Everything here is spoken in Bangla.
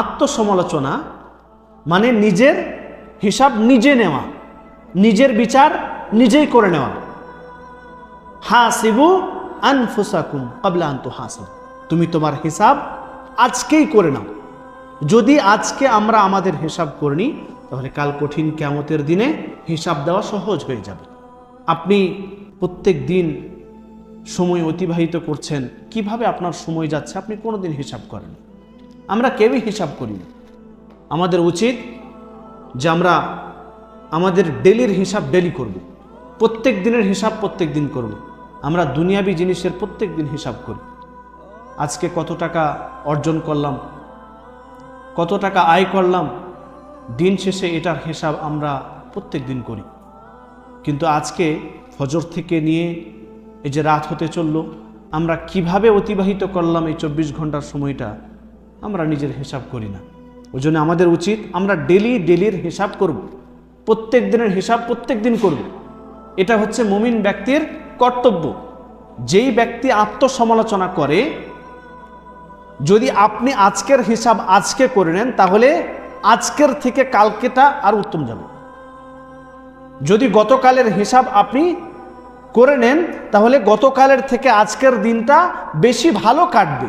আত্মসমালোচনা মানে নিজের হিসাব নিজে নেওয়া, নিজের বিচার নিজেই করে নেওয়া। হাসিবু আনফুসাকুম ক্বাবলা আন তুহাসাবু, তুমি তোমার হিসাব আজকেই করে নাও। যদি আজকে আমরা আমাদের হিসাব করে নিই তাহলে কাল কঠিন কিয়ামতের দিনে হিসাব দেওয়া সহজ হয়ে যাবে। আপনি প্রত্যেক দিন সময় অতিবাহিত করছেন, কিভাবে আপনার সময় যাচ্ছে আপনি কোনোদিন হিসাব করেন? আমরা কেউই হিসাব করি না। আমাদের উচিত যে আমরা আমাদের ডেলির হিসাব ডেলি করব, প্রত্যেক দিনের হিসাব প্রত্যেক দিন করব। আমরা দুনিয়াবি জিনিসের প্রত্যেক দিন হিসাব করি। আজকে কত টাকা অর্জন করলাম, কত টাকা আয় করলাম, দিন শেষে এটার হিসাব আমরা প্রত্যেক দিন করি। কিন্তু আজকে ফজর থেকে নিয়ে এই যে রাত হতে চলল, আমরা কিভাবে অতিবাহিত করলাম এই 24 ঘন্টার সময়টা আমরা নিজের হিসাব করি না। ওই জন্য আমাদের উচিত আমরা ডেলির হিসাব করব, প্রত্যেক দিনের হিসাব প্রত্যেক দিন করব। এটা হচ্ছে মুমিন ব্যক্তির কর্তব্য। যেই ব্যক্তি আত্মসমালোচনা করে, যদি আপনি আজকের হিসাব আজকে করে নেন তাহলে আজকের থেকে কালকেটা আর উত্তম যাবে। যদি গতকালের হিসাব আপনি করে নেন তাহলে গতকালের থেকে আজকের দিনটা বেশি ভালো কাটবে।